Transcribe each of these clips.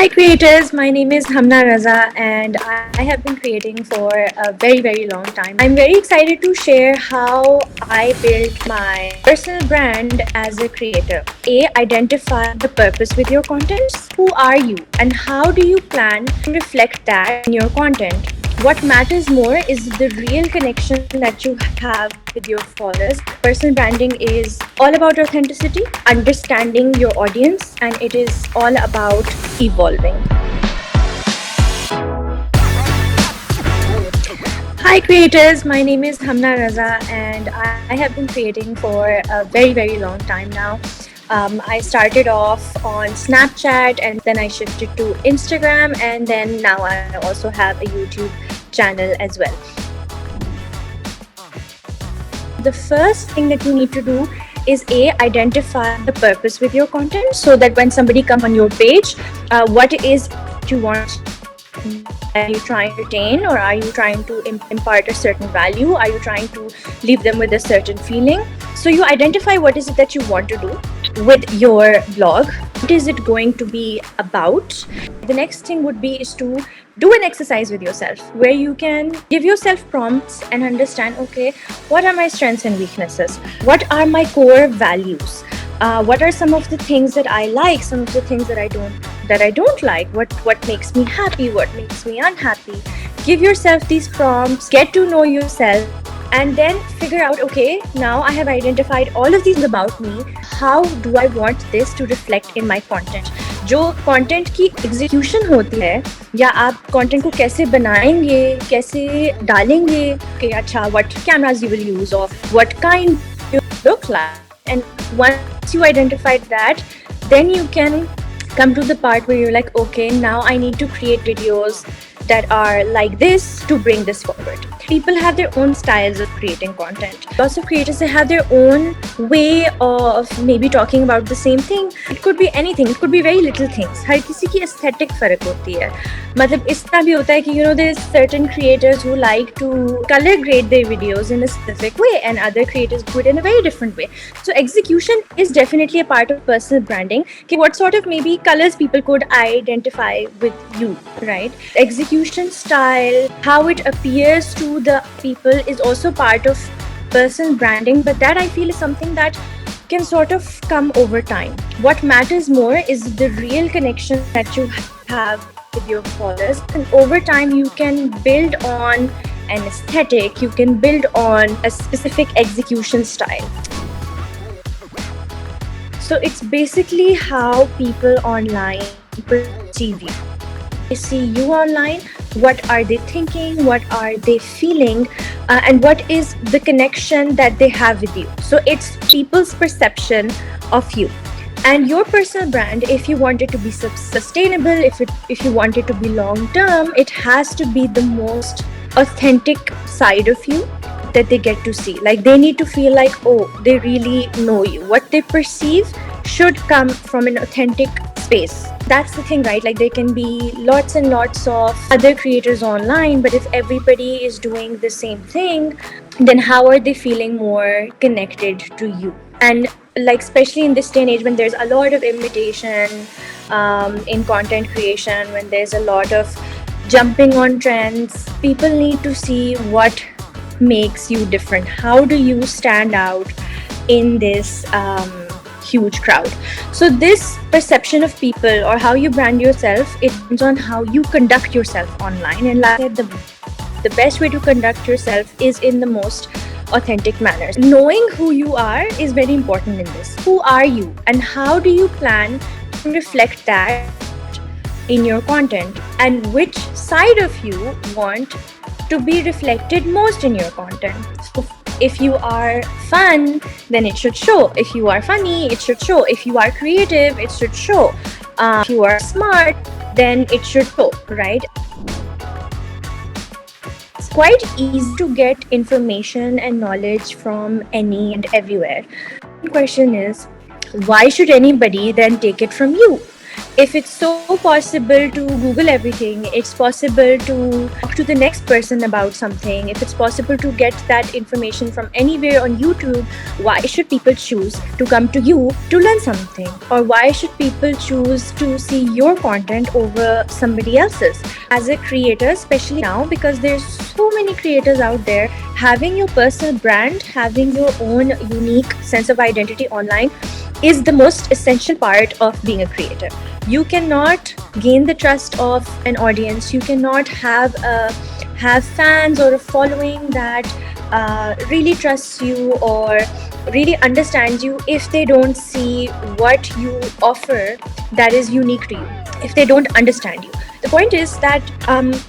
Hi creators, my name is Hamna Raza and I have been creating for a very long time. I'm very excited to share how I built my personal brand as a creator. Identify the purpose with your content. Who are you and how do you plan to reflect that in your content? What matters more is the real connection that you have with your followers. Personal branding is all about authenticity, understanding your audience, and it is all about evolving. Hi creators, my name is Hamna Raza and I have been creating for a very long time now. I started off on Snapchat and then I shifted to Instagram, and then now I also have a YouTube channel as well. The first thing that you need to do is identify the purpose with your content, so that when somebody comes on your page, what it is you want. Are you trying to retain, or are you trying to impart a certain value? Are you trying to leave them with a certain feeling? So you identify what is it that you want to do with your blog. What is it going to be about? The next thing would be is to do an exercise with yourself where you can give yourself prompts and understand, okay, what are my strengths and weaknesses? What are my core values? What are some of the things that I like, some of the things that I don't like? What makes me happy? What makes me unhappy? Give yourself these prompts, get to know yourself, and then figure out, okay, now I have identified all of these about me. How do I want this to reflect in my content? जो content की execution होती है, या आप content को कैसे बनाएंगे, कैसे डालेंगे, कि अच्छा what cameras you will use, or what kind you look like. And once you identified that, then you can come to the part where you're like, okay, now I need to create videos that are like this to bring this forward. People have their own styles of creating content. Lots of creators, they have their own way of maybe talking about the same thing. It could be anything. It could be very little things. हर किसी की aesthetic फर्क होती है. मतलब इस तरह भी होता है कि there's certain creators who like to color grade their videos in a specific way, and other creators do it in a very different way. So execution is definitely a part of personal branding. What sort of maybe colors people could identify with you, right? Execution style, how it appears to the people is also part of personal branding, but that I feel is something that can sort of come over time. What matters more is the real connection that you have with your followers, and over time you can build on an aesthetic, you can build on a specific execution style. So it's basically how people online perceive you. They see you online, what are they thinking, what are they feeling, and what is the connection that they have with you. So it's people's perception of you. And your personal brand, if you want it to be sustainable, if you want it to be long term, it has to be the most authentic side of you that they get to see. Like, they need to feel like, oh, they really know you. What they perceive should come from an authentic space. That's the thing, right? Like, there can be lots and lots of other creators online, but if everybody is doing the same thing, then how are they feeling more connected to you? And like, especially in this day and age when there's a lot of imitation in content creation, when there's a lot of jumping on trends, people need to see what makes you different. How do you stand out in this huge crowd? So this perception of people, or how you brand yourself, it depends on how you conduct yourself online. And like I said, the best way to conduct yourself is in the most authentic manner. Knowing who you are is very important in this. Who are you and how do you plan to reflect that in your content, and which side of you want to be reflected most in your content? So if you are fun, then it should show. If you are funny, it should show. If you are creative, it should show. If you are smart, then it should show, right? It's quite easy to get information and knowledge from any and everywhere. The question is, why should anybody then take it from you? if it's so possible to Google everything, it's possible to talk to the next person about something, if it's possible to get that information from anywhere on YouTube, why should people choose to come to you to learn something? Or why should people choose to see your content over somebody else's? As a creator, especially now, because there's so many creators out there, having your personal brand, having your own unique sense of identity online is the most essential part of being a creator. You cannot gain the trust of an audience. You cannot have fans or a following that really trusts you or really understands you if they don't see what you offer that is unique to you, if they don't understand you. The point is that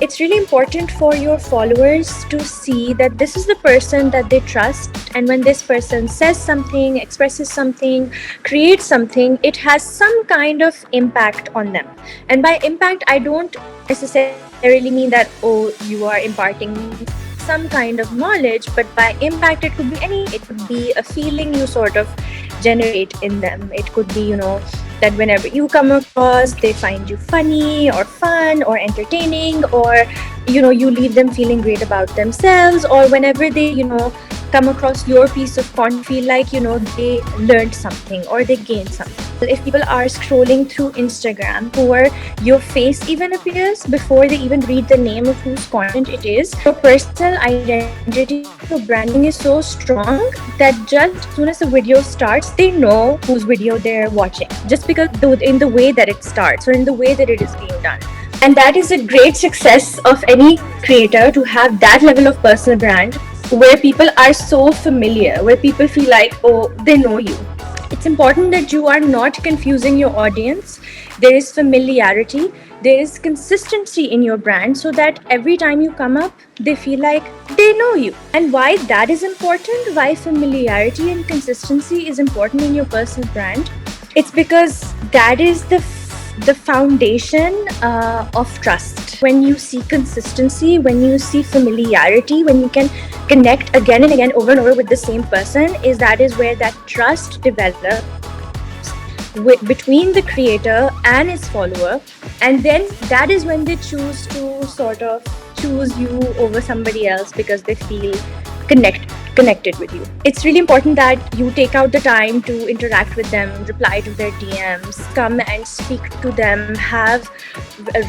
it's really important for your followers to see that this is the person that they trust, and when this person says something, expresses something, creates something, it has some kind of impact on them. And by impact, I don't necessarily mean that, oh, you are imparting some kind of knowledge, but by impact, it could be it could be a feeling you sort of generate in them. It could be, that whenever you come across, they find you funny or fun or entertaining, or you leave them feeling great about themselves, or whenever they come across your piece of content, feel like they learned something or they gained something. If people are scrolling through Instagram, or your face even appears before they even read the name of whose content it is, your personal identity, your branding is so strong that just as soon as the video starts, they know whose video they're watching, just because in the way that it starts or in the way that it is being done. And that is a great success of any creator, to have that level of personal brand where people are so familiar, where people feel like, oh, they know you. It's important that you are not confusing your audience. There is familiarity, there is consistency in your brand, so that every time you come up, they feel like they know you. And why that is important, why familiarity and consistency is important in your personal brand, it's because that is the foundation of trust. When you see consistency, when you see familiarity, when you can connect again and again, over and over with the same person, that is where that trust develops between the creator and his follower. And then that is when they choose to sort of choose you over somebody else, because they feel connected with you. It's really important that you take out the time to interact with them, reply to their DMs, come and speak to them, have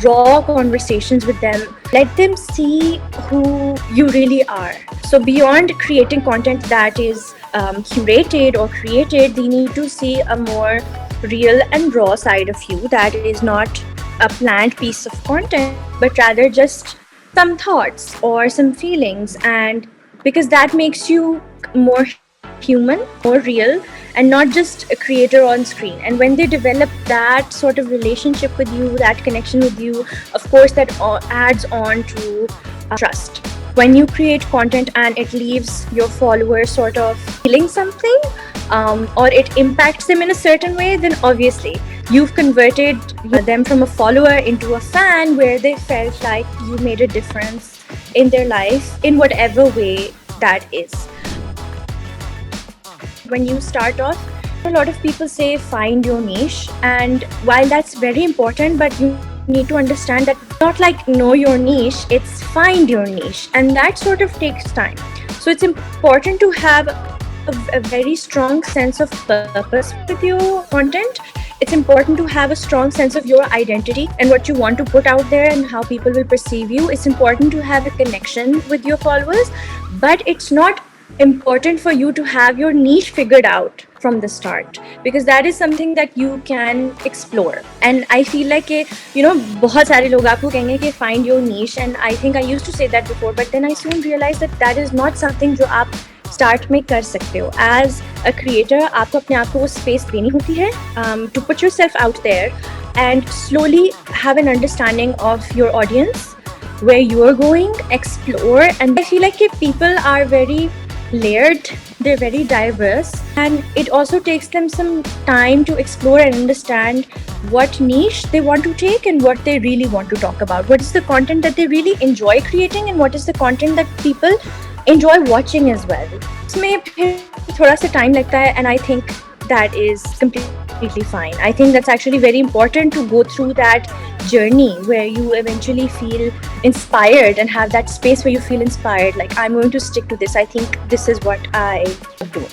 raw conversations with them, let them see who you really are. So beyond creating content that is curated or created, they need to see a more real and raw side of you that is not a planned piece of content, but rather just some thoughts or some feelings, and because that makes you more human, more real, and not just a creator on screen. And when they develop that sort of relationship with you, that connection with you, of course that adds on to trust. When you create content and it leaves your followers sort of feeling something, or it impacts them in a certain way, then obviously you've converted them from a follower into a fan, where they felt like you made a difference in their life in whatever way that is. When you start off, a lot of people say find your niche, and while that's very important, but you need to understand that not like know your niche, it's find your niche, and that sort of takes time. So it's important to have a very strong sense of purpose with your content. It's important to have a strong sense of your identity and what you want to put out there and how people will perceive you. It's important to have a connection with your followers, but it's not important for you to have your niche figured out from the start, because that is something that you can explore. And I feel like बहुत सारे लोग आपको कहेंगे कि find your niche, and I think I used to say that before, but then I soon realized that that is not something जो आप start में कर सकते हो. एज अ क्रिएटर आपको अपने आप को वो स्पेस देनी होती है to put yourself out there and slowly have an understanding of your audience, where you are going, explore. And I feel like people are very layered, they're very diverse, and it also takes them some time to explore and understand what niche they want to take and what they really want to talk about. What is the content that they really enjoy creating, and what is the content that people enjoy watching as well. इसमें फिर थोड़ा सा time लगता है, and I think that is completely completely fine. I think that's actually very important to go through that journey where you eventually feel inspired and have that space where you feel inspired. Like, I'm going to stick to this. I think this is what I do.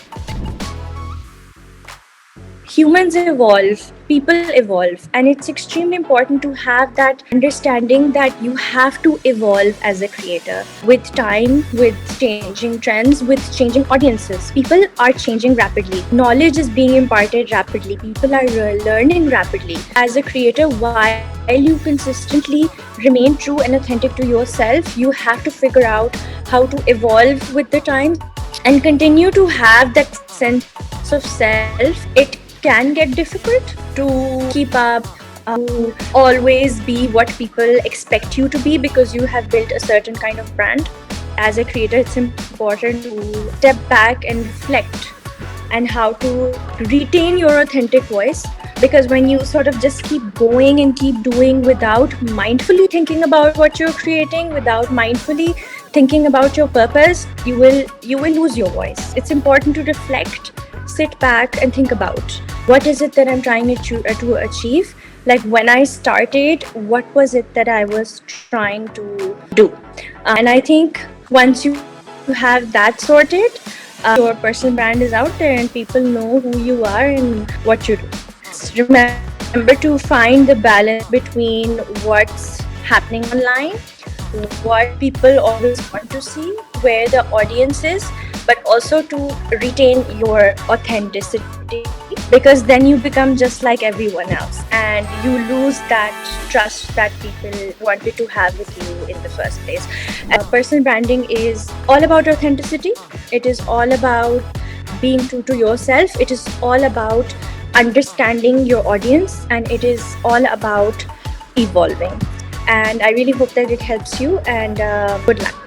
Humans evolve, people evolve, and it's extremely important to have that understanding that you have to evolve as a creator with time, with changing trends, with changing audiences. People are changing rapidly, knowledge is being imparted rapidly, people are learning rapidly. As a creator, while you consistently remain true and authentic to yourself, you have to figure out how to evolve with the time and continue to have that sense of self. It can get difficult to keep up, to always be what people expect you to be because you have built a certain kind of brand. As a creator, it's important to step back and reflect and how to retain your authentic voice, because when you sort of just keep going and keep doing without mindfully thinking about what you're creating, without mindfully thinking about your purpose, you will lose your voice. It's important to reflect, sit back and think about what is it that I'm trying to achieve. Like, when I started, what was it that I was trying to do? And I think once you have that sorted, your personal brand is out there and people know who you are and what you do. Remember to find the balance between what's happening online, what people always want to see, where the audience is, but also to retain your authenticity, because then you become just like everyone else and you lose that trust that people wanted to have with you in the first place. Personal branding is all about authenticity. It is all about being true to yourself. It is all about understanding your audience, and it is all about evolving. And I really hope that it helps you, and good luck.